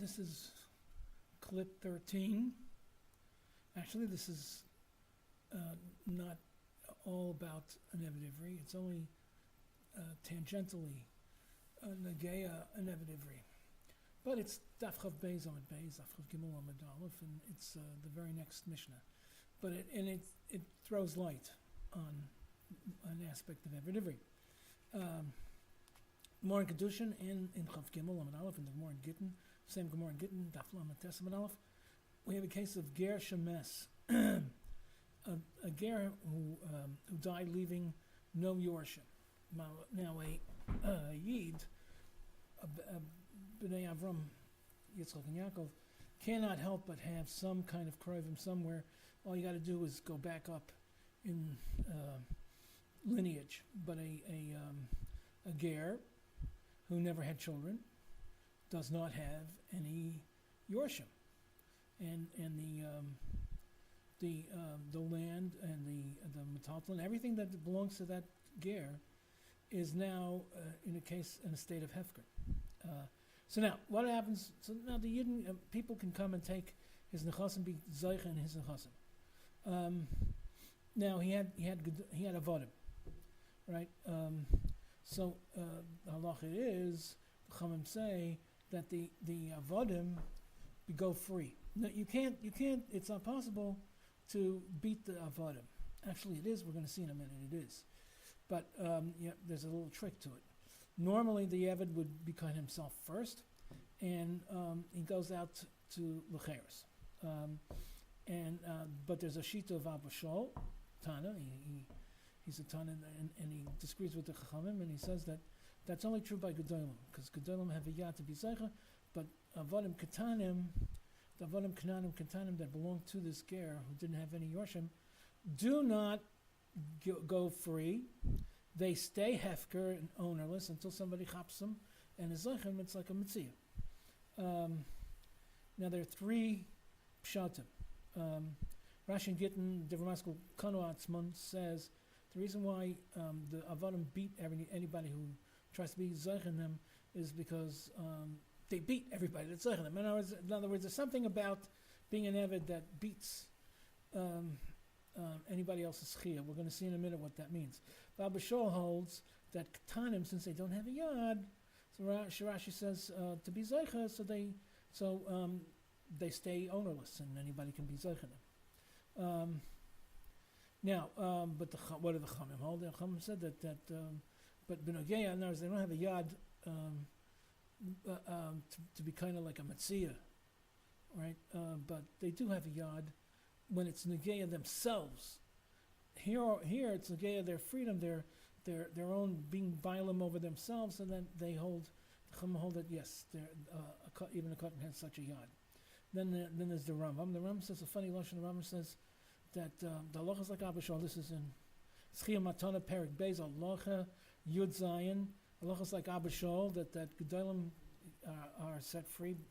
This is clip 13. Actually, this is not all about an Eved Ivri. It's only tangentially negeya an Eved Ivri. But it's Daf Chav Beis Amud Beis, Daf Chav Gimel Amud Aleph, and it's the very next Mishnah. But it throws light on an aspect of Eved Ivri. More in Kedushin in Chav Gimel Amud Aleph, and the more in Gittin, same Gemara in Gittin, Daf Lamed Tes Amud Aleph. We have a case of Ger Shemes, a ger who died leaving no yorshim. Now a yid, B'nai Avram, Yitzchak and Yaakov, cannot help but have some kind of krovim somewhere. All you got to do is go back up in lineage. But a ger who never had children does not have any yorshim, and the land and the metalton, everything that belongs to that ger is now in a state of hefker. So now, what happens? So now the Yidden, people can come and take his nechasim, be zoche and his nechasim. Now he had avodim, right? So the halacha is the Chachamim say that the avodim go free. No, you can't. It's not possible to beat the avodim. Actually, it is. We're going to see in a minute. It is, but there's a little trick to it. Normally, the Eved would be kind himself first, and he goes out to Lecheres. But there's a shita of Abba Shol, Tana. He's a Tana, and he disagrees with the Chachamim, and he says that that's only true by Gedolim, because Gedolim have a yad to be zchiya, but Avodim Ktanim, the Avodim Ktanim that belong to this ger who didn't have any yorshim, do not go free. They stay hefker and ownerless until somebody chops them, and is zochem, it's like a metzia. Now there are three pshatim. Rashi and Gittin, Devramaskal Kanu Atzman says the reason why the avodim beat anybody who tries to be zochem them is because they beat everybody that's zochem them. In other words, there's something about being an Eved that beats anybody else's zchiya. We're going to see in a minute what that means. Abba Shol holds that Ktanim, since they don't have a yad, so Rashi says to be zoche, so they stay ownerless, and anybody can be zoche them. But what do the Chachamim hold? The Chachamim said that but b'nogeya, in other words, they don't have a yad to be kind of like a metzia, right? But they do have a yad when it's negeya themselves. Here it's negeya their freedom, their own being baylus over themselves, and then they hold that yes, even a cotton has such a yad. Then there's the Rambam. The Rambam says a funny lashon. The Rambam says that the halacha is like Abba Shol. This is in zchiya matana perik beis halacha yud zayin. Halacha is like Abba Shol that gedolim are set free.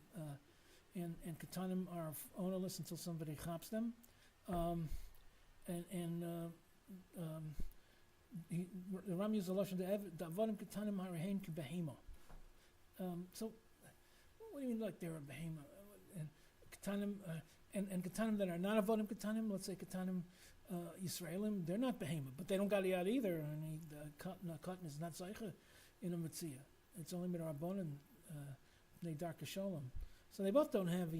And Ktanim are ownerless until somebody chops them, the Ram uses a lashon the avodim Ktanim harahein kebehema. So, what do you mean like they're a behema? And Ktanim and Ktanim that are not avodim Ktanim, let's say Ktanim Yisraelim, they're not behema, but they don't got yad either. And the cotton is not zchiya in a metzia. It's only midrabanan bnei darka sholem. So they both don't have,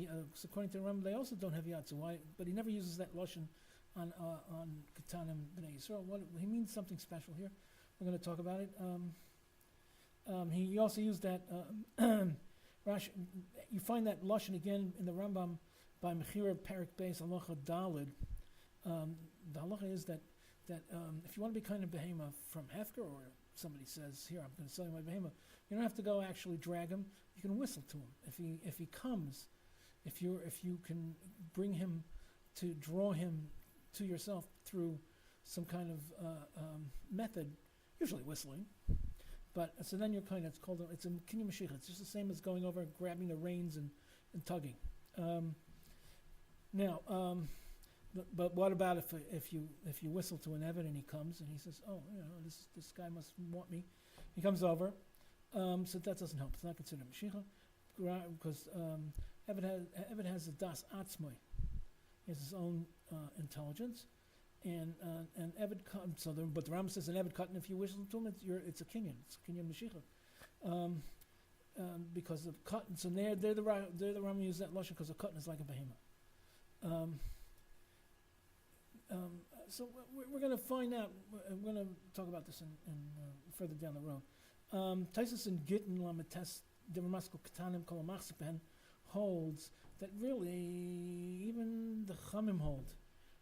according to the Rambam, they also don't have yad. So why? But he never uses that lashon on Ktanim b'nei Yisrael. What he means something special here. We're going to talk about it. He also used that. Rashi, you find that lashon again in the Rambam by mafkir perik beis halacha dalid. The halacha is that if you want to be kind of behema from hefker, or somebody says, here, I'm going to sell you my behema, you don't have to go actually drag him. You can whistle to him. If he comes, if you can bring him to draw him to yourself through some kind of method, usually whistling. But so then you're it's a kinyan mashiach. It's just the same as going over and grabbing the reins and tugging. But what about if you whistle to an Eved and he comes and he says, oh, this guy must want me. He comes over, so that doesn't help. It's not considered Mashiach. because Eved has a das atzmai. He has his own intelligence, and Eved but the Rambam says an Eved Cotton, if you wish to him, it's a kinyan. It's a kinyan Mashiach. Because of cotton, so they're the Rambam use that lashon because a cotton is like a behemoth. So we're going to find out. We're going to talk about this in further down the road. Taisus in Gittin Lamites Devermaskal Ktanim Kol Machzikben holds that really even the Chamim hold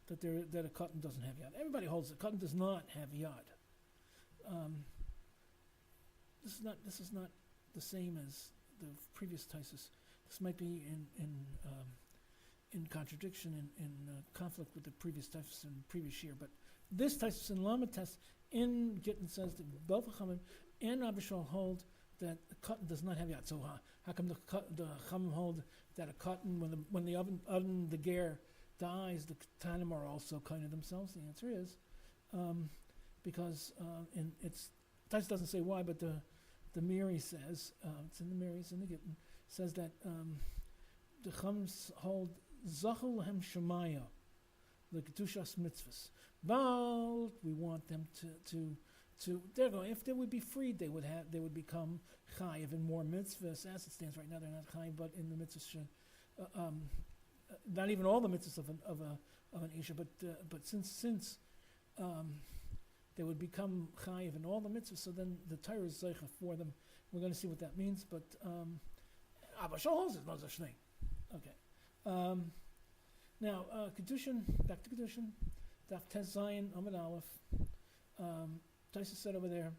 that a cotton doesn't have yad. Everybody holds that cotton does not have yad. This is not the same as the previous Taisus. This might be in contradiction, in conflict with the previous Taisus and previous year. But this Taisus in Lamites in Gittin says that both Chamim and Rabbi Shol hold that a cotton does not have yad. So how come the Chamim hold that a cotton, when the ger dies, the Ktanim are also kind of themselves? The answer is because Taisus doesn't say why, but the Miri says, it's in the Miri, it's in the Gittin, says that the Chums hold zoche lehem shemaya, the ketushas mitzvahs. But we want them to they're going, if they would be freed, they would become chayiv in more mitzvahs. As it stands right now, they're not chayiv, but in the mitzvahs, not even all the mitzvahs of an isha, but since they would become chayiv in all the mitzvahs, so then the Torah is zoche for them. We're going to see what that means, but Abba Shol holds it, no such thing. Okay. Now, Kedushin, back to Kedushin, Daf Tes Zayin, Amud Aleph. Taisus said over there,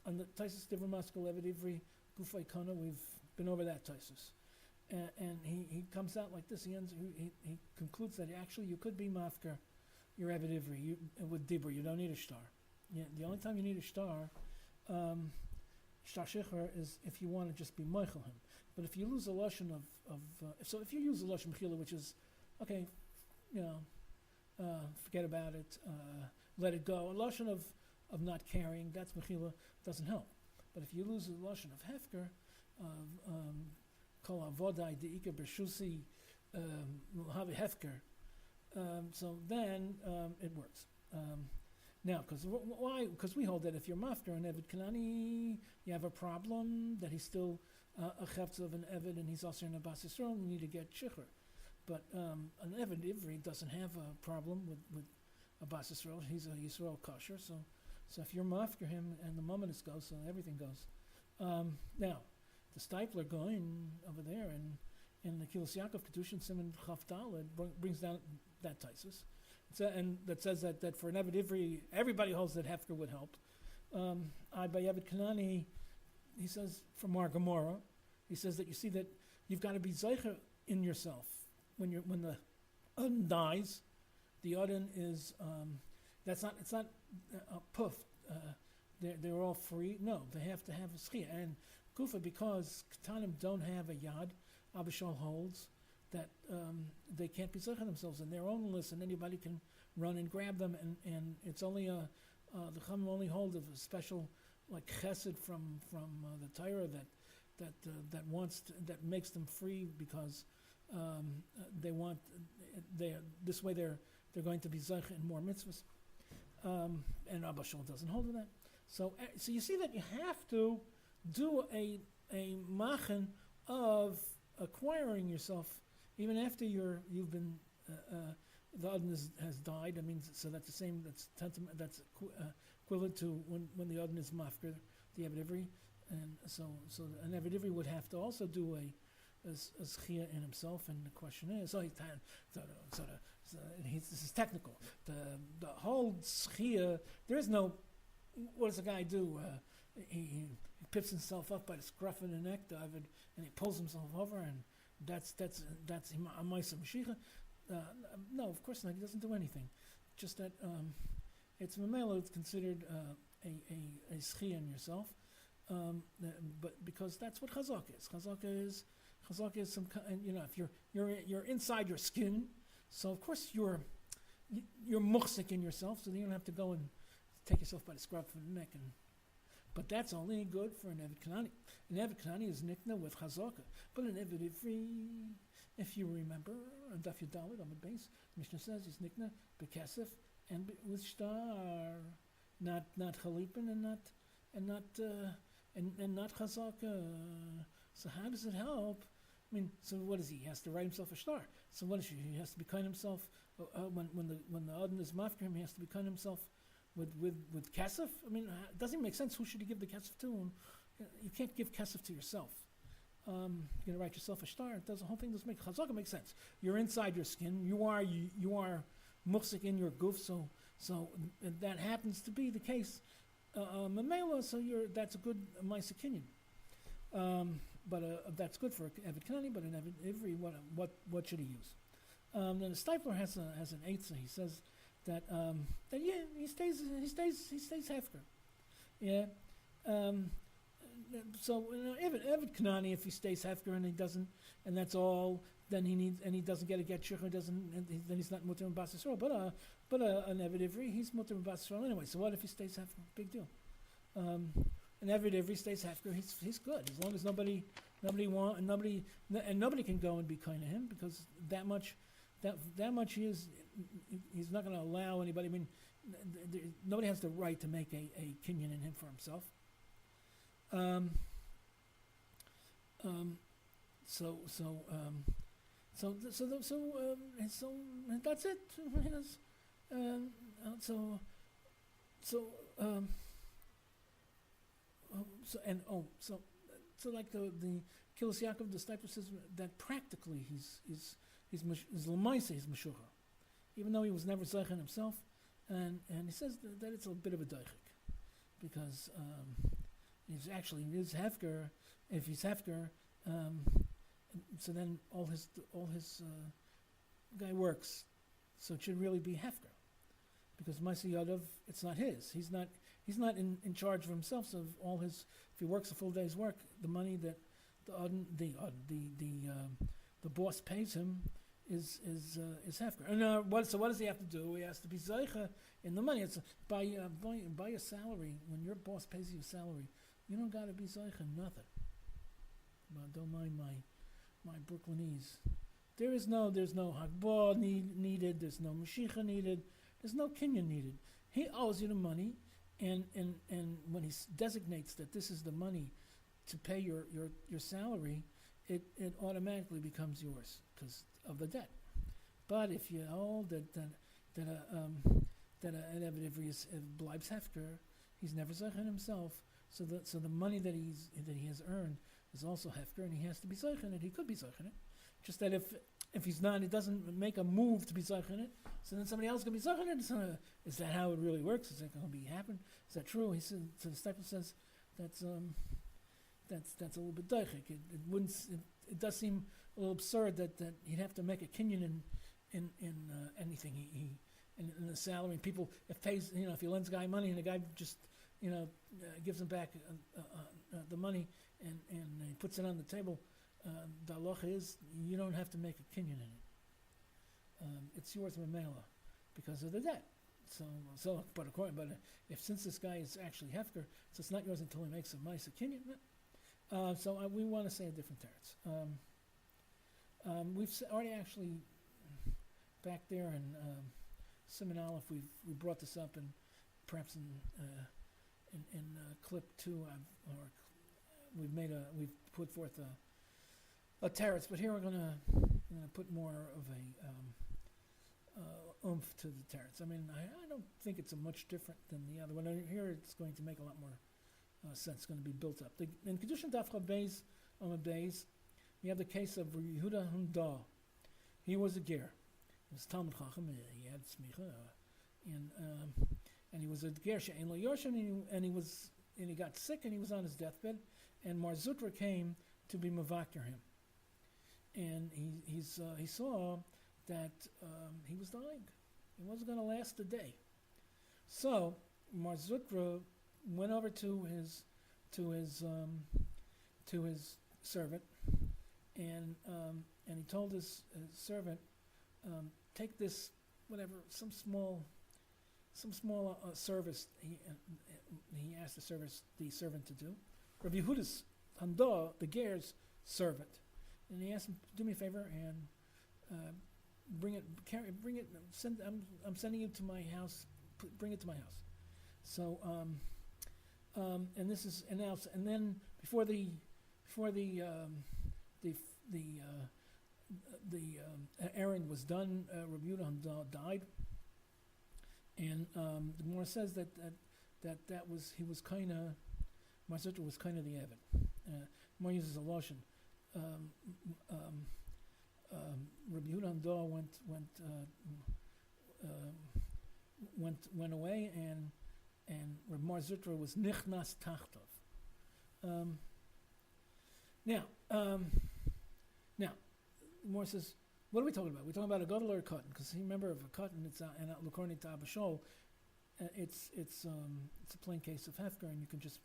on the Taisus Divra Maskal Eved Ivri, Gufay Kana, we've been over that Taisus. And he comes out like this, he concludes that actually you could be mafkir, you're Eved Ivri, with Dibra, you don't need a shtar. Yeah, the only time you need a shtar, shtar shecher, is if you want to just be moichel him. But if you lose a lashon if you use a lashon mechila, which is, okay, forget about it, let it go. A lashon of not caring, that's mechila, doesn't help. But if you lose a lashon of hefker, kol avodai deika bershusi have hefker, so then it works. Now, why? Because we hold that if you're mafkir and Eved Cnaani, you have a problem that he's still a chefz of an Eved and he's also in a Bas Yisrael, you need to get shicher. But an Eved Ivri doesn't have a problem with a Bas Yisrael. He's a Yisrael kosher. So if you're mafkir him and the moment it goes, so everything goes. Now, the Stipler going over there in the Kilos Yaakov Kedushin Simon Chaf Daled brings down that Taisus. And that says that for an Eved Ivri, everybody holds that hefker would help. By Eved Cnaani, he says from Mar Gemara, he says that you see that you've got to be zoche in yourself when the adon dies. The adon is it's not puff. They're all free. No, they have to have a zchiya and kufa because Ktanim don't have a yad. Abba Shol holds that they can't be zoche themselves, and they're ownerless, and anybody can run and grab them, and it's only the Chum only hold of a special like chesed from the Torah that makes them free because this way they're going to be zoche in more mitzvahs, and Abba Shol doesn't hold with that. So you see that you have to do a machen of acquiring yourself even after you've been the adon has died. I mean, so that's the same. That's equivalent to when the adon is mafkir, the Eved Ivri, and so an Eved Ivri would have to also do a zchiya in himself. And the question is, this is technical. The whole zchiya, there is no. What does a guy do? He pips himself up by the scruff of the neck, David, and he pulls himself over, and that's a mayseh Mashiach. No, of course not. He doesn't do anything. Just that it's mamela. It's considered a zchiya in yourself, but because that's what chazaka is. Chazaka is some kind. If you're inside your skin, so of course you're muhsik in yourself, so you don't have to go and take yourself by the scruff of the neck. But that's only good for an Eved Cnaani. An Eved Cnaani is nikna with chazaka. But an Eved Ivri, if you remember, on Daf Yudalid on the base, Mishnah says he's nikna bekesef and with shtar, not chalipin and not chazaka. So how does it help? I mean, so what is he? He has to write himself a shtar. So what is he has to be kind himself when the adon is mafkir, he has to be kind himself with kesef. I mean, it doesn't make sense. Who should he give the kesef to? And you can't give kesef to yourself. You're going to write yourself a shtar. The whole thing doesn't make chazaka make sense. You're inside your skin. You are muksik in your goof. So that happens to be the case. Mamela. So that's a good mayseh kinyan. But that's good for Eved Cnaani. But in Eved Ivri, what should he use? Then the Stipler has an eitzah. He says that he stays hefker. Yeah. So Eved Cnaani, if he stays hefker and he doesn't, and that's all, then he doesn't get a get shikha, then he's not mutter and bas Yisrael. But an Eved Ivri, he's mutter and bas Yisrael anyway. So what if he stays hefker? Big deal. An Eved Ivri stays hefker. He's good as long as nobody can go and be kind to him, because that much he's not going to allow anybody. I mean, nobody has the right to make a kinyan in him for himself. So that's it. So like the Kilos Yaakov, the Stipler says that practically he's mayseh, he's meshucha, even though he was never zoche himself, and he says that it's a bit of a doichik, because he's actually hefker. If he's hefker, so then all his guy works, so it should really be hefker, because mayseh yadav, it's not his. He's not in charge of himself. So all his, if he works a full day's work, the money that the boss pays him is hefker. And what does he have to do? He has to be zoche in the money. It's by a salary. When your boss pays you a salary, you don't got to be zoche nothing. But don't mind my Brooklynese. There's no hagbah needed. There's no mashicha needed. There's no kinyan needed. He owes you the money, and when he designates that this is the money to pay your salary, it automatically becomes yours because of the debt. But if you hold that an Eved Ivri is bleibs hefker, he's never zochen himself. So the money that he has earned is also hefker, and he has to be zochen it. He could be zochen it, just that if he's not, he doesn't make a move to be zochen it. So then somebody else can be zochen it. Is that how it really works? Is that going to happen? Is that true? He said. So the Stipler says that's a little bit doichik. It does seem a little absurd that he'd have to make a kinyan in anything he in the salary. And people, if he lends a guy money and the guy just gives him back the money and he puts it on the table, the halacha is you don't have to make a kinyan in it. It's yours mamela because of the debt. But if since this guy is actually hefker, so it's not yours until he makes a mayseh kinyan. We want to say a different teretz. We've already actually back there in Siman Aleph we brought this up, and perhaps in clip 2 we've put forth a teretz, but here we're going to put more of a oomph to the teretz. I mean, I don't think it's a much different than the other one. Here it's going to make a lot more sense, going to be built up. In Kedushin Daf Chav Beis on the days, we have the case of Yehuda Hunda. He was a ger. He was Talmud Chacham. He had smicha, and he was a ger she'ein lo yorshin, and he got sick, and he was on his deathbed, and Mar Zutra came to be mafkir him, and he saw that he was dying. He wasn't going to last a day. So Mar Zutra went over to his servant, and he told his servant, take this, whatever, some some small service he asked the servant to do. Rabbi Yehuda's handa, the ger's servant, and he asked him, do me a favor and bring it. I'm sending you to my house. Bring it to my house. So and this is announced, and then before the errand was done, Rabbi Yehuda died, and the Gemara says that he was kind of Marzutra was kind of the Eved. Gemara uses a lotion. Rabbi Yehuda went away, and Rabbi Marzutra was nichnas tachtov. Now, Gemara says, what are we talking about? We're talking about a gadol or a cotton, because remember, if a cotton, it's and l'korni ta'abashol, it's a plain case of hefker, and you can just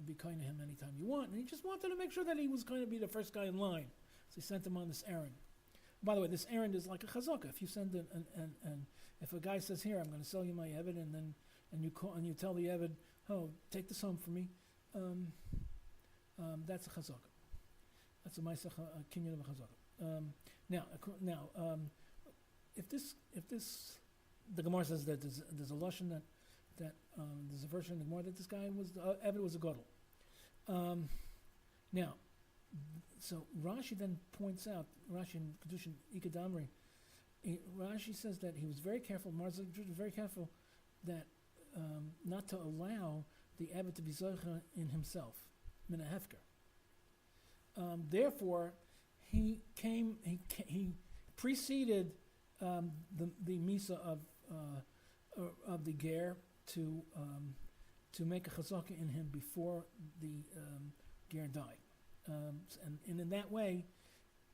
be kind to him anytime you want. And he just wanted to make sure that he was going to be the first guy in line, so he sent him on this errand. By the way, this errand is like a chazaka. If you send and if a guy says, "Here, I'm going to sell you my Eved," and you call and you tell the Eved, "Oh, take this home for me," that's a chazaka. That's a mayseh, a kinyan of a chazaka. Now, if this, the Gemara says that there's a lashon that there's a version in the Gemara that this guy was Eved was a gadol. Now, so Rashi then points out, Rashi in Kedushin Ikadamri, Rashi says that he was very careful, Marzutra was very careful that not to allow the Eved to be zoche in himself, min a hefker. Therefore, he preceded the mayseh of the ger to make a chazaka in him before the ger died, and in that way,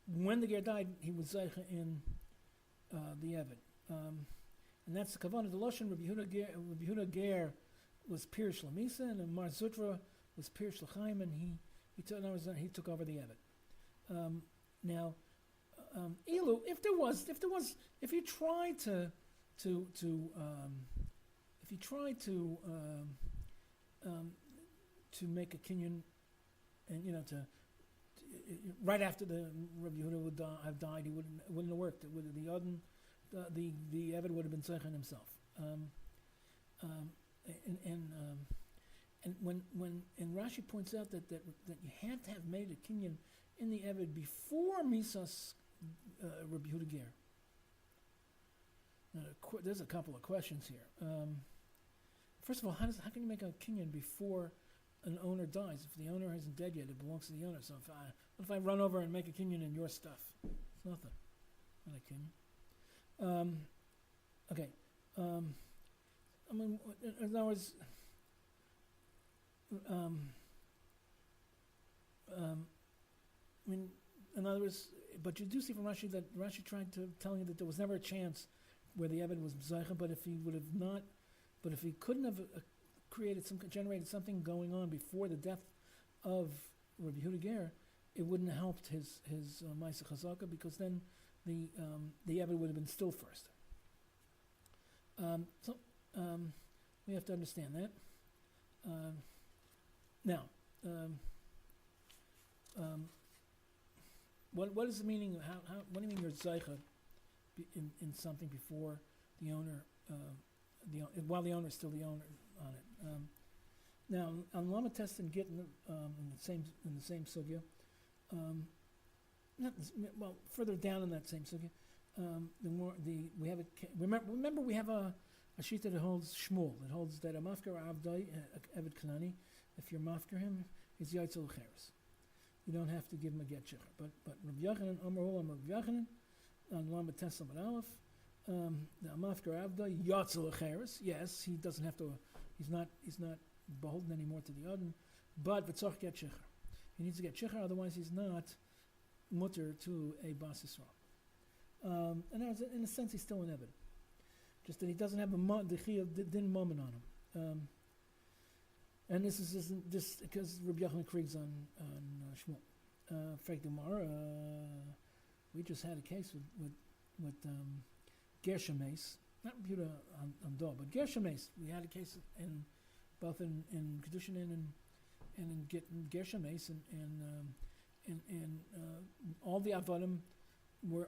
when the ger died, he was zoche in the Eved, and that's the kavanah. The lashon Rabbi Yehuda ger was pirish l'mayseh, and Marzutra was pirish l'chaim, and he took over the Eved. Now, Elu, if you tried to make a kinyan, and right after the Rabbi Yehuda would have died, it wouldn't have worked. The adon, the Eved would have been zoche himself. And when Rashi points out that you had to have made a kinyan in the Eved before Misas Rabbi Yehuda ger. Now, there's a couple of questions here. First of all, how can you make a kinyan before an owner dies? If the owner isn't dead yet, it belongs to the owner. So if I run over and make a kinyan in your stuff, it's nothing. Not a kinyan. Okay. I mean, in other words, but you do see from Rashi that Rashi tried to tell you that there was never a chance where the Eved was zoche, but if he couldn't have generated something going on before the death of Rabbi Yehuda ger, it wouldn't have helped his mayseh chazaka, because then the Eved would have been still first. So we have to understand that. Now, what is the meaning? What do you mean you're zoche in something before the owner, while the owner is still the owner on it? Now, on Lama Test and Git in the same sugya, further down in that same sugya, remember we have a shita that holds Shmuel, that holds that a mafkir avdai Eved Cnaani, if you're mafkir him, he's yaitzel cheres. You don't have to give him a get shecher. But Rabbi Yochanan, Amar Rabbi Yochanan, on Lamed Tes Lamed Aleph, the mafkir avdai yaitzel cheres. Yes, he doesn't have to. He's not beholden anymore to the adon, but v'tzarch get shecher. He needs to get shecher, otherwise he's not mutter to a bas Yisrael. And in a sense, he's still an Eved. Just that he doesn't have the zchiya din moment on him, and this isn't just because Rabbi Yochanan krigs on Shmuel. Frekdumar, we just had a case with Gershames, not Yehuda on Dor, but Gershames. We had a case in both in Kedushin and in Gershames, and all the avodim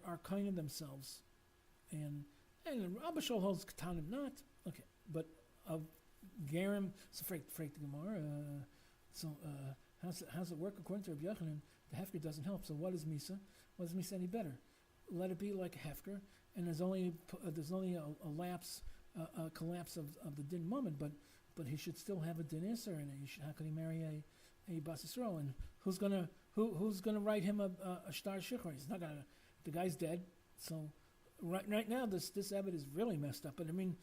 are kind of themselves, and Rabbi Shol holds Ktanim not okay, but of Gerim. So freak the Gemara. How's it work according to Rabbi Yochanan? The hefker doesn't help. So what is mayseh? What is mayseh any better? Let it be like a hefker, and there's only a lapse, a collapse of the din moment, but he should still have a din iser, and how can he marry a bas Yisrael? And who's gonna write him a shtar shikra? He's not gonna. The guy's dead. So right now this Eved is really messed up. But I mean,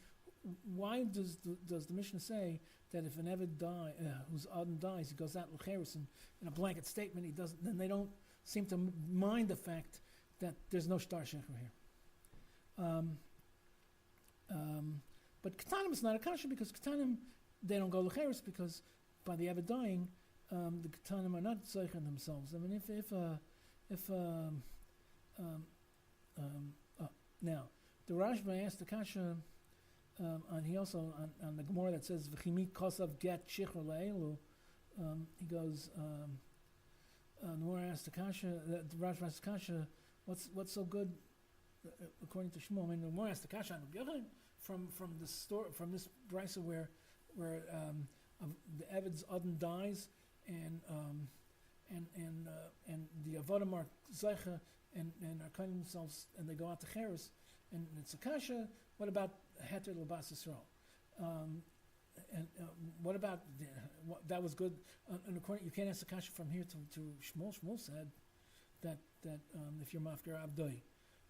why does the Mishnah say that if an Eved whose adon dies, he goes out l'cheres in a blanket statement? He doesn't. Then they don't seem to mind the fact that there's no shtar shikra here. But Ktanim is not a kasha because Ktanim they don't go l'cheres because by the Eved dying, the Ktanim are not zoche themselves. I mean, now the Rashba asked the kasha, and he also on the Gemara that says v'chimi kosav get shichur le'elu. He goes. The Gemara asked the kasha. The Rashba asked the kasha, what's so good according to Shmuel? I mean, the Gemara asked the kasha on Yochanan from the story from this brisa where the Eved's adon dies and the avodim are zoche and are kind of themselves and they go out to cheres and it's a kasha. What about heter l'bas Yisrael? And what about that was good? And according, you can't ask the kasha from here to Shmuel. Shmuel said that if you're mafkir abdoi,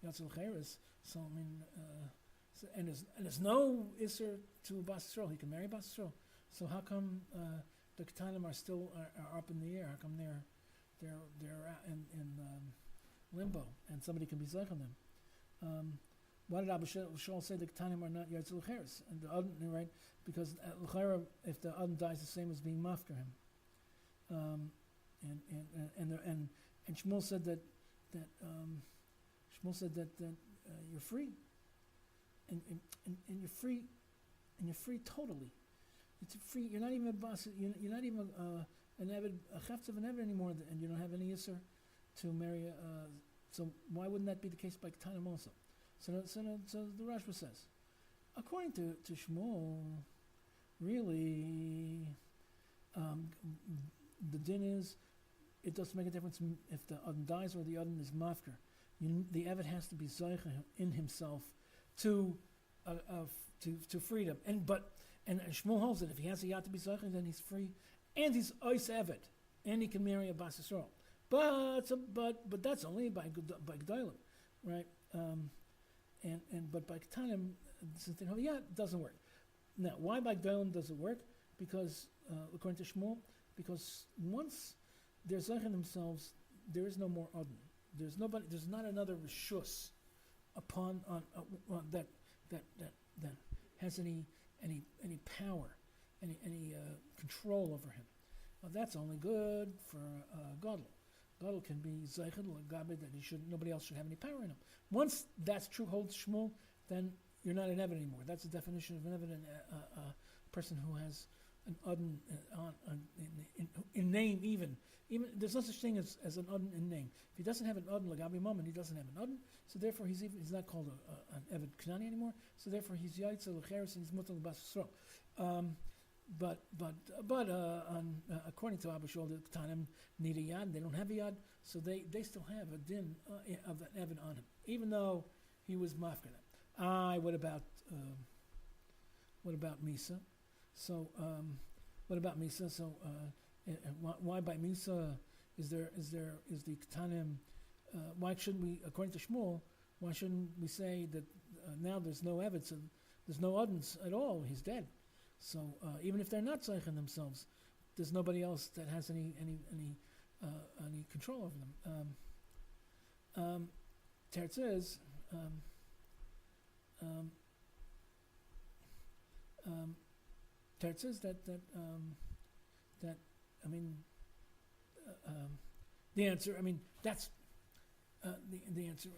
yatzil cheres. So I mean, and there's no iser to bas Yisrael. He can marry bas Yisrael. So how come the Ktanim are still are up in the air? How come they're in limbo and somebody can be zeich on them? Why did Abba Shol say the Ktanim are not yatzil cheres? And the adon, right? Because if the adon dies, the same as being mafkir him. And Shmuel said that you're free, and you're free, and you're free totally. It's free. You're not even a boss. You're not even an Eved, a chefetz of an Eved anymore, and you don't have any yisur to marry. So why wouldn't that be the case by Ktanim also? So the Rashba says, according to Shmuel, really, the din is it doesn't make a difference if the adon dies or the adon is mafkir. The Eved has to be zoche in himself to freedom. And Shmuel holds that if he has a yad to be zoche, then he's free, and he's ois Eved, and he can marry a bas Yisrael. But that's only by G'daylim, right? But by Ktanim, since they have a yad, it doesn't work. Now, why by G'daylim does it work? Because according to Shmuel, because once they're zoche themselves, there is no more adon. There's not another rishus upon that has any power, any control over him. Well, that's only good for Gadol. Gadol can be zeichel l'gabe that nobody else should have any power in him. Once that's true, holds Shmuel, then you're not an Eved anymore. That's the definition of an Eved, a person who has an adon in name even. There's no such thing as an adon in name. If he doesn't have an adon l'gabe moment, he doesn't have an adon. So therefore, he's not called an Eved Cnaani anymore. So therefore, he's yaitzel l'cheres and he's mutal l'bas Yisrael. But according to Abba Shol, the Ktanim need a yad. They don't have a yad, so they still have a din of an Eved on him, even though he was mafkir. What about mayseh? So what about mayseh? So why by mayseh is the Ktanim? Why shouldn't we, according to Shmuel, why shouldn't we say that now there's no Eved, so there's no adons at all? He's dead. So even if they're not zeichen themselves, there's nobody else that has any control over them. Teretz says that I mean the answer. I mean that's the answer.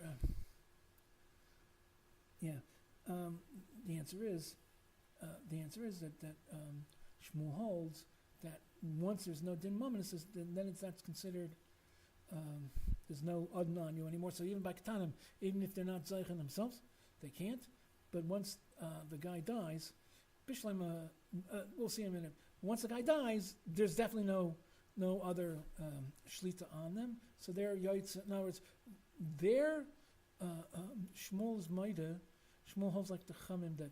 the answer is that Shmuel holds that once there's no din mominus, then that's considered. There's no adon on you anymore. So even by Ktanim, even if they're not zoche themselves, they can't. But once the guy dies, Bishlema, we'll see in a minute. Once the guy dies, there's definitely no other shlita on them. So they're yaitz. In other words, their Shmuel's maida. Shmuel holds like the chamim that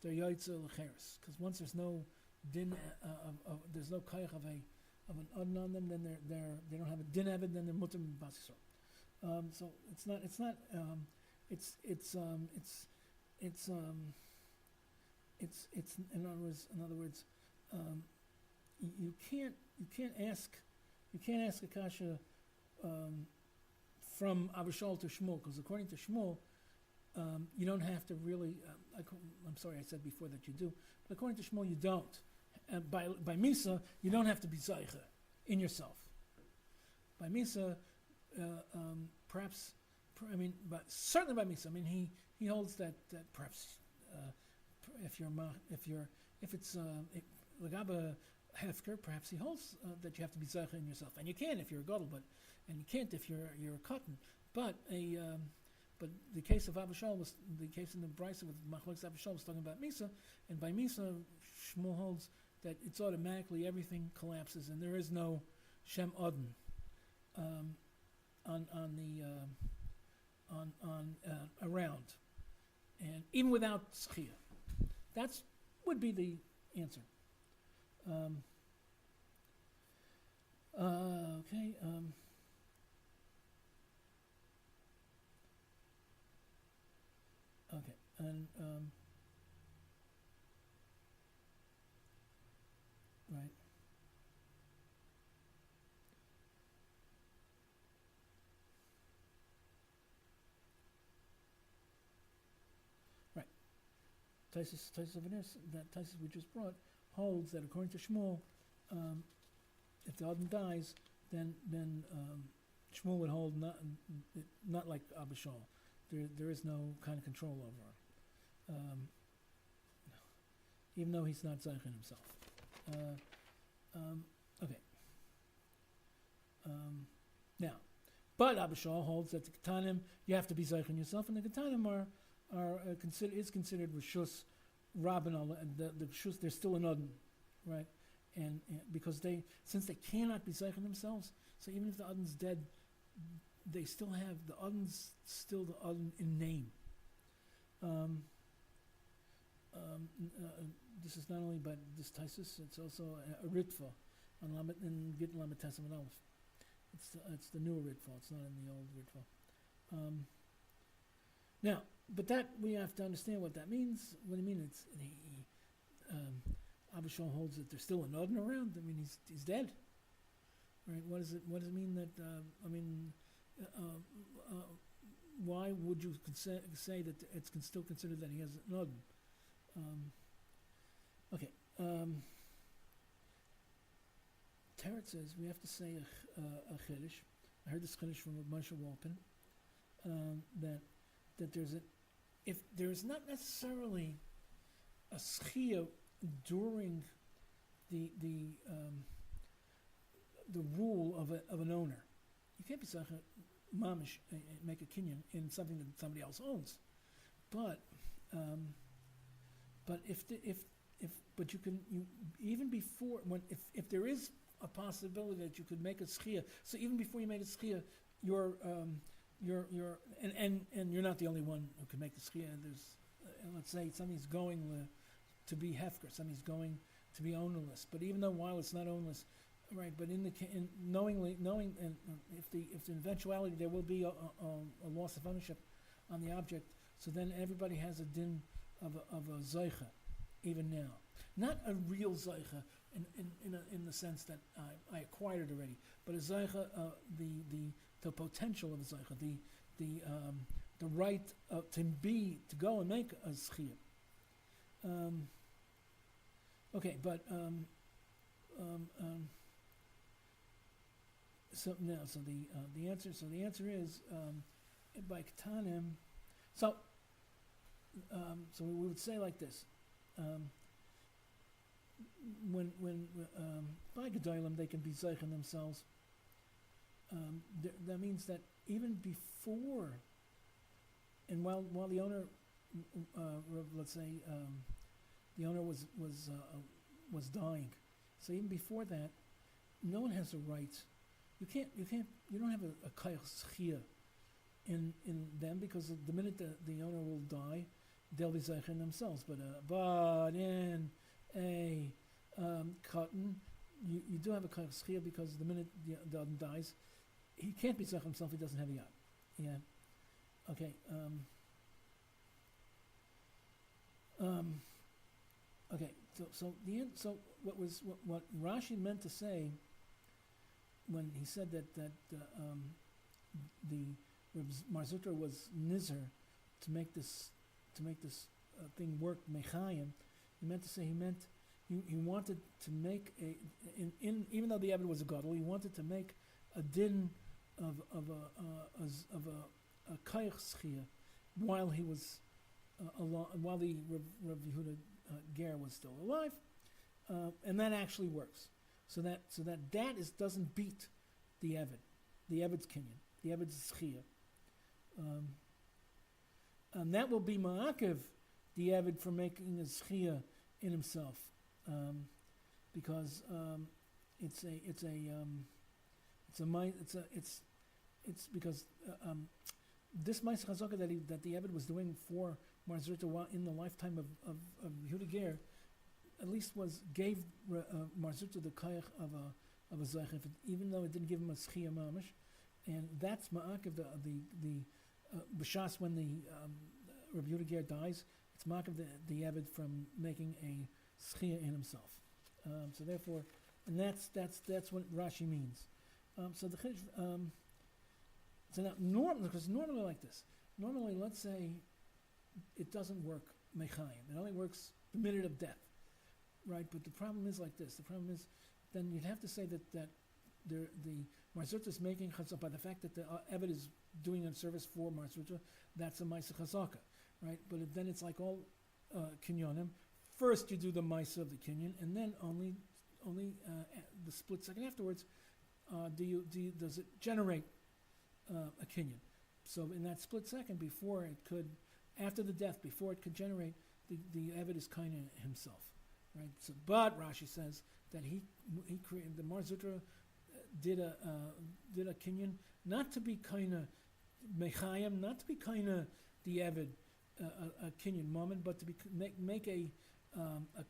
they're yaitz l'cheres, because once there's no din, there's no kayach of an adon on them, then they don't have a din eved, then they're mutter b'bas Yisrael. So it's in other words, you can't ask a kasha from Abishal to Shmuel, because according to Shmuel, you don't have to really. I'm sorry, I said before that you do, but according to Shmuel, you don't. By mayseh, you don't have to be zoche in yourself. By mayseh, but certainly by mayseh. I mean, he holds that perhaps if it's Lagaba hefker, perhaps he holds that you have to be zoche in yourself, and you can if you're a gadol, and you can't if you're a cotton. But the case of Abishal was the case in the Brisa with Machlokes Abishal was talking about mayseh, and by mayseh, Shmuel holds that it's automatically everything collapses and there is no shem adon around, and even without zchiya. That's would be the answer. Okay. Okay, and right. Right. Taisus of that Taisus we just brought holds that according to Shmuel, if the adon dies, then Shmuel would hold not like Abishal. There is no kind of control over him, even though he's not zoche himself. Okay. Now, but Abishal holds that the Ktanim you have to be zoche yourself, and the Ktanim are considered rishus rabban, and the rishus they're still an adon, right? And because since they cannot be zoche themselves, so even if the adon's dead, they still have the adon's still the adon in name. This is not only by this Taisus, it's also a ritva on Lamet and Gittin Lamet Tesam and Aleph. It's the newer ritva. It's not in the old ritva. Now, but that we have to understand what that means. What do you mean? It's Abishal holds that there's still an adon around. I mean, he's dead. Right? What does it mean that? Why would you say that it's still considered that he has an adon? Okay. Teretz says we have to say a chiddush. I heard this chiddush from Moshe Walpin, that if there's not necessarily a zchiya during the rule of an owner, you can't be zoche mamish make a kinyan in something that somebody else owns, but you can even before if there is a possibility that you could make a zchiya, so even before you made a zchiya, you're you're not the only one who can make the zchiya. There's let's say something's going to be hefker, something's going to be ownerless, but even though while it's not ownerless, right? But knowing and if the eventuality there will be a loss of ownership on the object, so then everybody has a din of a zoche, even now. Not a real zoche in the sense that I acquired it already, but a zoche, the potential of a zoche, the right to go and make a zchiya. Okay, but so now, the answer is by Ktanim. So, so we would say like this: when by gedolim they can be zoche themselves. That means that even before, and while the owner, let's say, the owner was dying, so even before that, no one has a right. You don't have a zchiya in them, because the minute the owner will die, they'll be zeichen themselves. But in a cotton, you do have a zchiya, because the minute the adon dies, he can't be zeichen himself. He doesn't have a yad. Yeah. Okay. Okay. So what Rashi meant to say when he said that the Marzutra was nizer to make this thing work mechayim, he meant to say he wanted to make even though the Eved was a gadol, he wanted to make a din of a kayach zchiya while he was while the Rav Yehuda Ger was still alive, and that actually works. So that doesn't beat the Eved's kinyan, the Eved's zchiya. And that will be ma'akev the Eved for making a zchiya in himself, because it's because this mayseh chazaka that the Eved was doing for Marzurta in the lifetime of Yehuda Ger, at least gave Marzurta the kayach of a zoche, even though it didn't give him a zchiya mamish, and that's ma'akev the b'shas when the Rabbi Yehuda Ger dies, it's ma'akev the Eved from making a zchiya in himself. So therefore, and that's what Rashi means. So the so now normally like this. Normally, let's say it doesn't work mechayim. It only works the minute of death, right? But the problem is like this. The problem is then you'd have to say that the Marzurta is making chazaka by the fact that the Eved is doing a service for Marzurta. That's a mayseh chazaka, right? But then it's like all kinyanim. First you do the mayseh of the kinyan, and then only the split second afterwards does it generate a kinyan. So in that split second before it could, after the death, before it could generate, the Eved is kinyan himself, right? So, but Rashi says that he created the Marzurta did a kinyan not to be kinda mechayim, not to be kinda the Eved a kinyan moment, but to be make a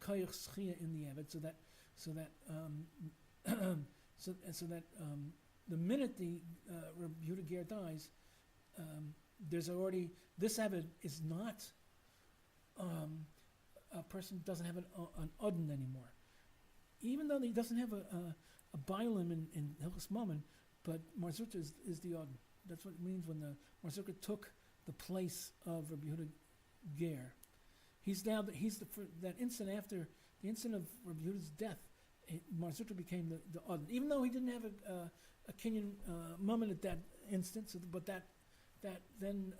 kayach zchiya in the Eved, so that the minute the Rabbi Yehuda Ger dies, there's already this Eved is not a person doesn't have an adon anymore, even though he doesn't have a baylus in Hilchos Mammon, but Marzurta is the adon. That's what it means when the Marzurta took the place of Rabbi Yehuda Ger. He's now that instant after the instant of Rabbi Yehuda's death, Marzurta became the adon, even though he didn't have a kinyan moment at that instant. So, but that then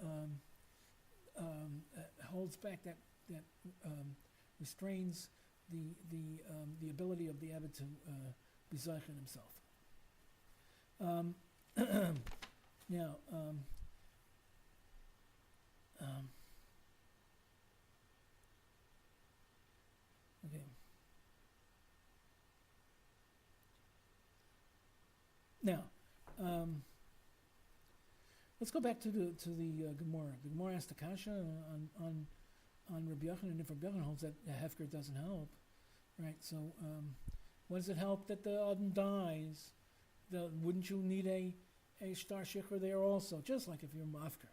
holds back that restrains the ability of the Eved to be zeichen himself. Now, okay. Now, let's go back to the Gemara. The Gemara asked the kasha on Rabbi Yochanan, and if Rabbi Yochanan holds that the hefker doesn't help, right? So, what does it help that the adon dies? Wouldn't you need a shtar shichur there also? Just like if you're mafkir,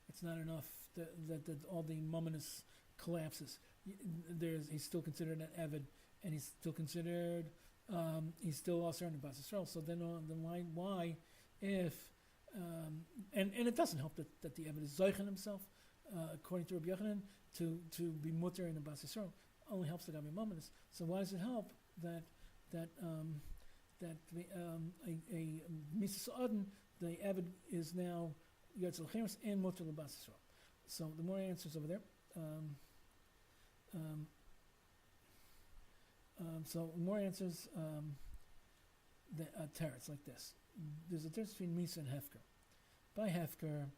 it's not enough that all the mumminess collapses. He's still considered an Eved, and he's still considered he's still also in Bas Yisrael. So then why if and it doesn't help that the Eved is zoche himself, according to Rabbi Yochanan, to be mutter in the Bas Yisrael. Only helps the Gabi Mumminus. So why does it help that a Mrs. Adon, the Eved is now Yotzel Cheres and mutter the Bas Yisrael? So the more answers over there. So more answers. The teretz like this. There's a difference between mayseh and hefker. By hefker,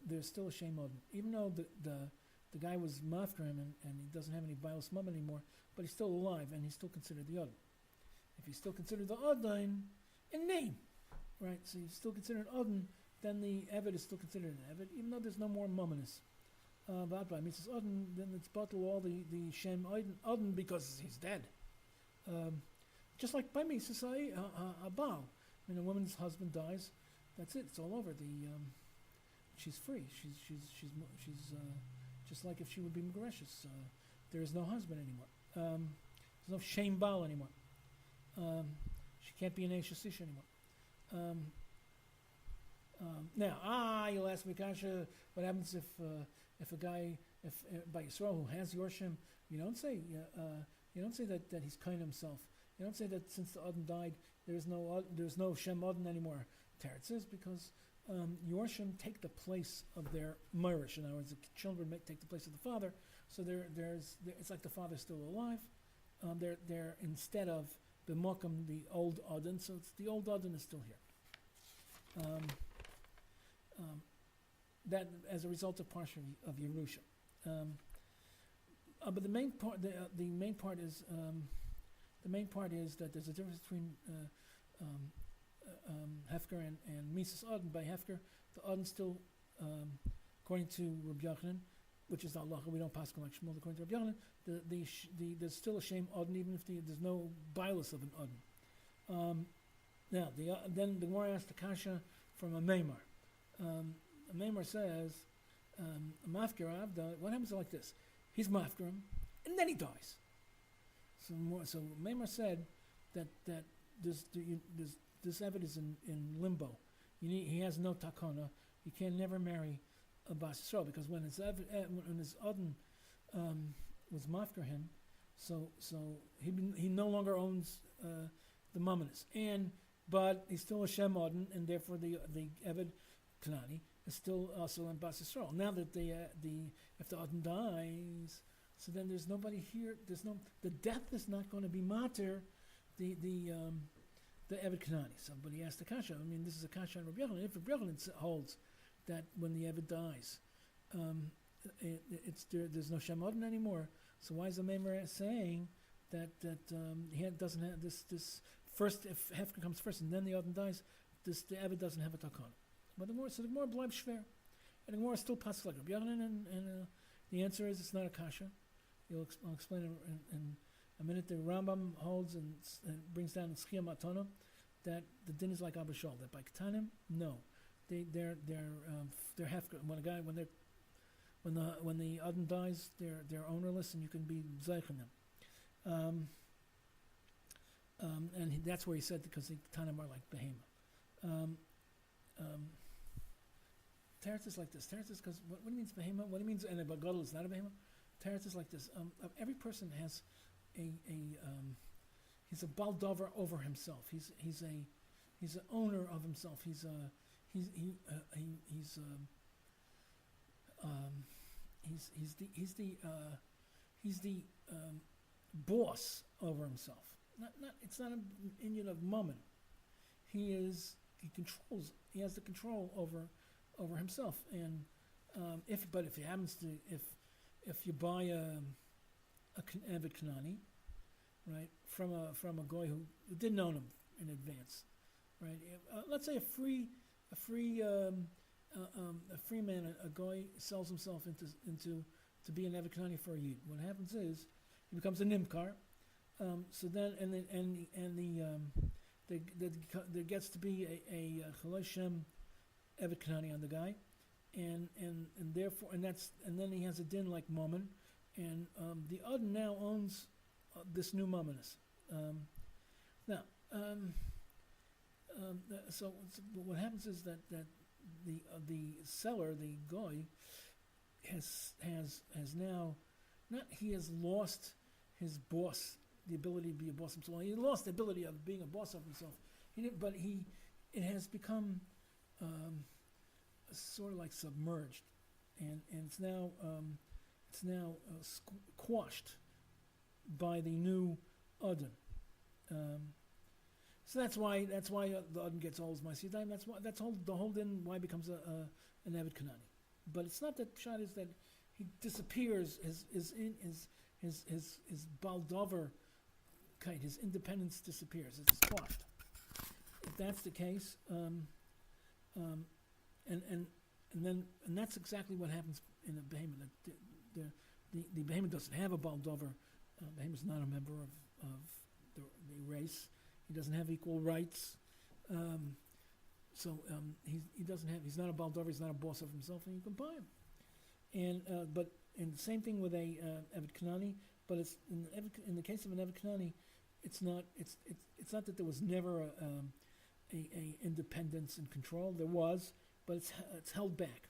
there's still a shame adon, even though the guy was mafkir him and he doesn't have any baylus mum anymore, but he's still alive and he's still considered the adon. If he's still considered the adon in name, right? So he's still considered adon, then the Eved is still considered an Eved, even though there's no more mumminess. But by mayseh adon, then it's bottle all the shame adon because he's dead. Just like by mayseh a baal, when a woman's husband dies, that's it. It's all over. She's free. She's just like if she would be megreshus. There is no husband anymore. There's no shame baal anymore. She can't be an ashes ish anymore. Now, you'll ask me, Kasha, what happens if a guy, by Yisrael who has Yorshim, you don't say that he's kind himself. You don't say that since the adon died, there's no shem adon anymore. Teretz is because Yorshim take the place of their Mirish. In other words, the children take the place of the father. So it's like the father's still alive. They're instead of b'mokum the old adon, so it's the old adon is still here. That as a result of partial of Yerusha. But the main part is that there's a difference between hefker and mayseh adon. By hefker, the adon still, according to Rabbi Yochanan, which is the halacha, we don't pass like Shmuel. According to Rabbi Yochanan, there's still a shame adon even if there's no baylus of an adon. Now, then the Gemara asked the kasha from a maymar. A maymar says, a mafkir avda. What happens like this? He's mafkir him, and then he dies. So maymar said that this Eved is in limbo. He has no takana. He can never marry a bas Yisrael because when his adon was mafkir him, so he no longer owns the mumminess, but he's still a shem adon, and therefore the Eved Cnaani is still also in bas Yisrael. Now that if the adon dies, so then there's nobody here. The death is not going to be mater the Eved Cnaani. Somebody asked the kasha. I mean, this is a kasha on Rabbi Yochanan. If Rabbi Yochanan holds that when the Eved dies, there's no shem adon anymore. So why is the Meimer saying that he doesn't have this first? If hefker comes first and then the adon dies, the Eved doesn't have a takana. But the more bleib shver, and the more still passes like Rabbi Yochanan, and the answer is it's not a kasha. I'll explain it in a minute. The Rambam holds and brings down in zchiya matana that the din is like Abba Shol. That by Ktanim, no, they're hefker. When the adon dies, they're ownerless, and you can be zoche them. And that's where he said because the Ktanim are like behema. Teretz is like this. Teretz is because what means behema? What it means, and a bagadol is not a behema. Teretz is like this. Every person has he's a baldover over himself. He's an owner of himself. He's the boss over himself. It's not an Indian of mammon. He has the control over himself. And if he happens to if you buy an Eved Cnaani, right, from a guy who didn't own him in advance, right? Let's say a free man, a guy sells himself into to be an Eved Cnaani for a yid. What happens is he becomes a nimkar. So then there gets to be a Chalei Shem Eved Cnaani on the guy, and therefore and then he has a din like Mammon, and the adon now owns this new Mammonis. So what happens is that the seller, the guy, has now he has lost his boss, the ability to be a boss himself. He lost the ability of being a boss of himself. It has become sort of like submerged. and it's now quashed by the new adon. So that's why the adon gets all his mayseh. That's the whole din why it becomes an Eved Cnaani. But it's not that pshat is that he disappears. His baldover, his independence disappears. It's quashed. If that's the case, and that's exactly what happens in a behemoth. The behemoth doesn't have a baldover. Behemoth is not a member of the race. He doesn't have equal rights. He doesn't have. He's not a baldover. He's not a boss of himself, and you can buy him. But the same thing with a Eved Cnaani. But it's in the case of an Eved Cnaani, it's not that there was never a independence and control. There was, but it's held back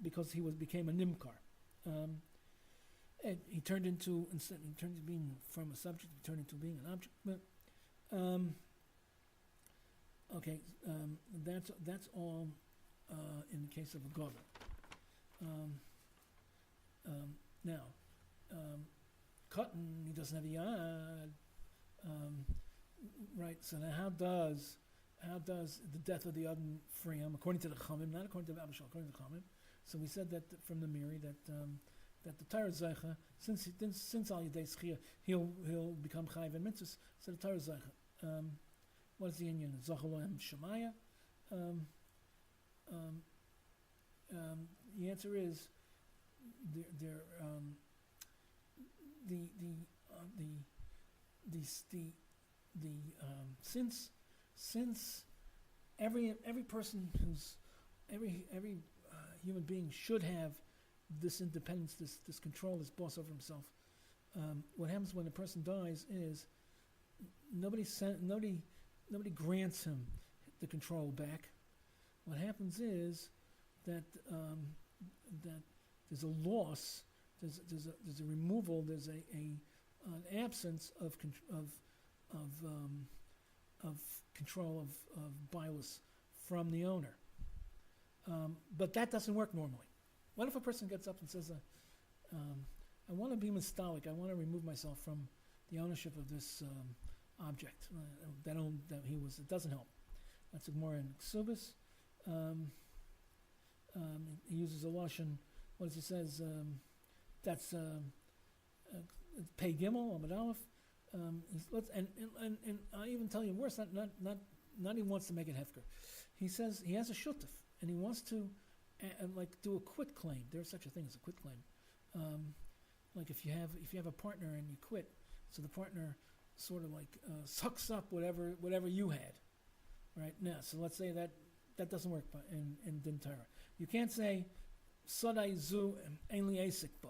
because he became a nimkar. And he turned into being from a subject, he turned into being an object. But that's all in the case of a gadol. Now, cotton, he doesn't have a yad, right? So now, how does the death of the adon free him? According to the Chachamim, not according to the Abishal, according to the Chachamim. So we said that from the Miri that the Torah zoche, since al yedei zchiya he'll become chayiv and mitzvahs. So the Torah zoche. What is the kinyan? Zoche lohem shemaya. The answer is since every person every human being should have this independence, this control, this boss over himself. What happens when a person dies is nobody grants him the control back. What happens is that there's a loss, there's a removal, there's an absence of control of baylus from the owner. But that doesn't work normally. What if a person gets up and says, I want to be mistalik, I want to remove myself from the ownership of this object that he was? It doesn't help. That's more in Ksubis. He uses a lashon. What does he says? That's pei gimel amud aleph. And I even tell you worse. Not even wants to make it hefker. He says he has a shutuf and he wants to do a quit claim. There's such a thing as a quit claim. Like if you have a partner and you quit, so the partner sort of sucks up whatever you had, right? Now, so let's say that doesn't work in Din Torah. You can't say Sadai zu ein li esek ba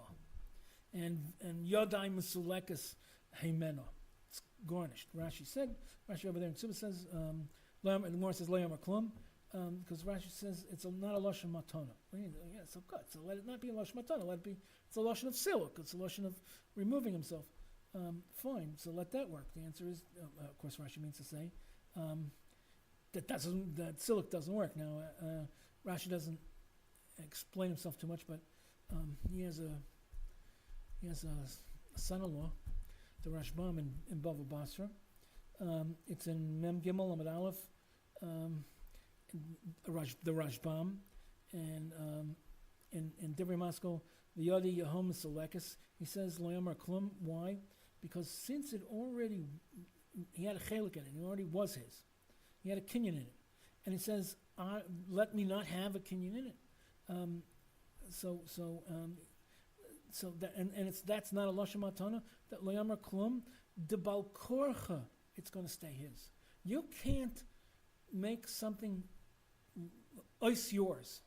and Yodai Mesulekas Heimeno. It's garnished. Rashi over there in Tzubah says, and the Gemara says Le'amar Klum, because Rashi says it's not a lashon matana. Yeah, so good. So let it not be a lashon matana. Let it be. It's a lashon of siluk. It's a lashon of removing himself. Fine. So let that work. The answer is, of course, Rashi means to say that siluk doesn't work. Now, Rashi doesn't explain himself too much, but he has a son-in-law, the Rashbam in Bava Basra. It's in Mem Gimel Amud Aleph, the Rashbam, and in Divrei Maskell, V'yadi Yahom Selekis. He says Le'amar Klum. Why? Because since he had a chelik in it, it already was his. He had a kinyan in it, and he says, "Let me not have a kinyan in it." That's not a lashon matana. That Le'amar Klum de balkorcha. It's going to stay his. You can't make something yours.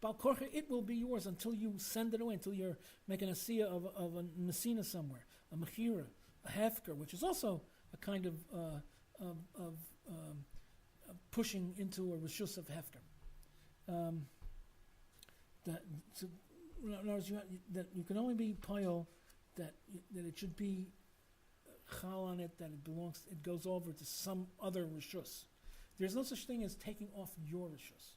Balkorcha, it will be yours until you send it away, until you're making a zchiya of a messina somewhere, a mafkir, a hefker, which is also a kind of pushing into a reshus of hefker. In other words, you can only be payal that it should be chal on it, that it goes over to some other reshus. There's no such thing as taking off your reshus.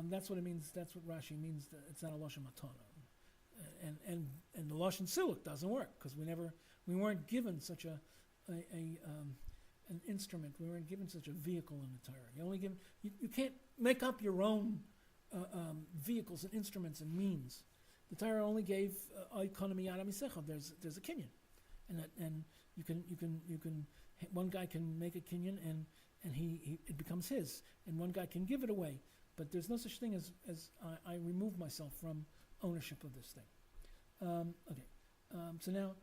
That's what it means. That's what Rashi means. That it's not a lashon matana, and the lashon siluk doesn't work because we weren't given such an instrument. We weren't given such a vehicle in the Torah. You can't make up your own vehicles and instruments and means. The Torah only gave economy out of misecha. There's a kinyan, and you can one guy can make a kinyan and it becomes his, and one guy can give it away. But there's no such thing as I remove myself from ownership of this thing. So now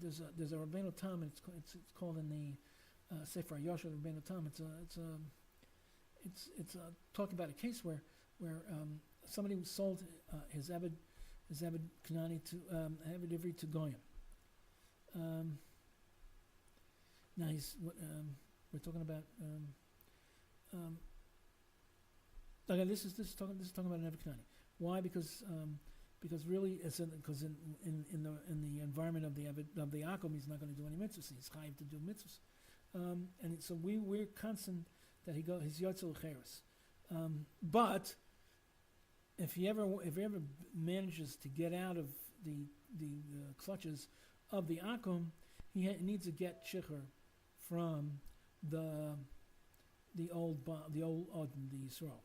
there's a Rabbeinu Tam. It's called in the Sefer Yosher Rabbeinu Tam. It's talking about a case where somebody sold his Eved Cnaani to Eved Ivri to Goyim. Now we're talking about again. This is talking about an Eved Cnaani. Why? Because really, because in the environment of the Akum, he's not going to do any mitzvahs. He's chayiv to do mitzvahs, and so we're constant that he's yotzel cheres. But if he ever manages to get out of the clutches of the Akum, he needs to get shikhr from the old adon, the Yisrael.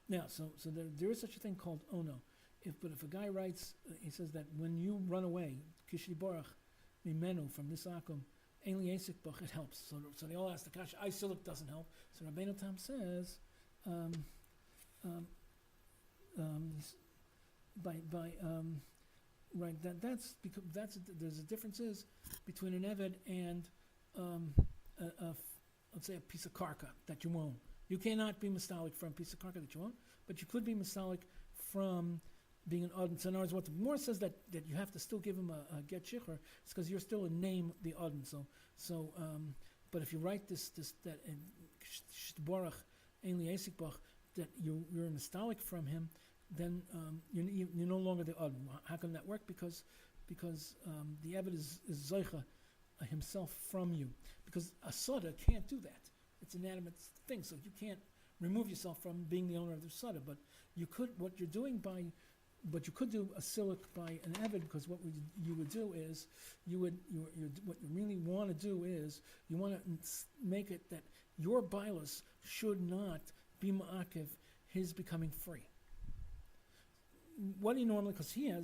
Now, so there is such a thing called ono. But if a guy writes, he says that when you run away, kishli borach mimenu, from this akum, ein li esik bach, it helps. So they all ask the kasha, siluk doesn't help. So Rabbeinu Tam says, right, that's because there's a differences between an eved and let's say a piece of karka that you own. You cannot be mistalik from a piece of karka that you own, but you could be mistalik from being an adon. So in other words, what the Gemara says that you have to still give him a get shikhr, it's because you're still a name the adon. So but if you write this that sh'tborach ein li esik bach, that you're mistalik from him, then you're no longer the adon. How can that work? Because the Eved is zoche himself from you. Because a soda can't do that. It's an animate thing, so you can't remove yourself from being the owner of the soda. But you could you could do a siluk by an Eved, because what you would do is what you really want to do is you want to make it that your baylus should not be ma'akiv his becoming free. What he normally, because he's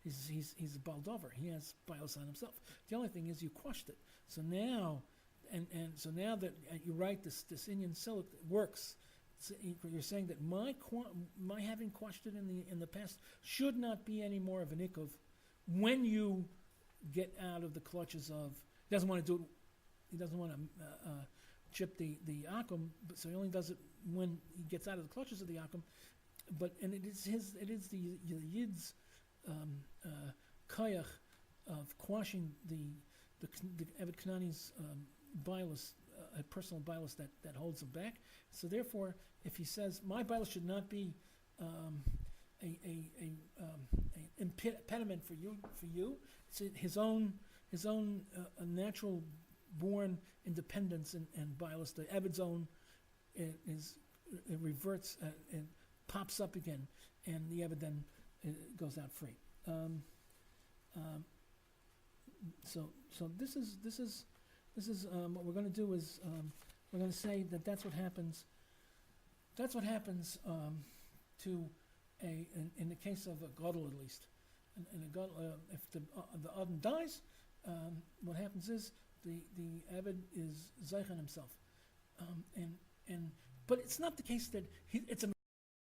a baldover, he has baylus on himself. The only thing is you quashed it. So now, so now that you write this kinyan siluk works, so you're saying that my having quashed it in the past should not be any more of an ikov when you get out of the clutches of. He doesn't want to do it. He doesn't want to chip the akum, but so he only does it when he gets out of the clutches of the akum. And it is the yid's koyach of quashing the Eved Cnaani's baylus, a personal baylus that holds him back. So therefore, if he says my baylus should not be a impediment for you, it's his own natural born independence and baylus. The Eved's own it reverts and pops up again, and the Eved then goes out free. So this is what we're going to do is we're going to say that's what happens. That's what happens to in the case of a gadol, at least. In a gadol, if the adon dies, what happens is the Eved is zeich on himself, but it's not the case that it's a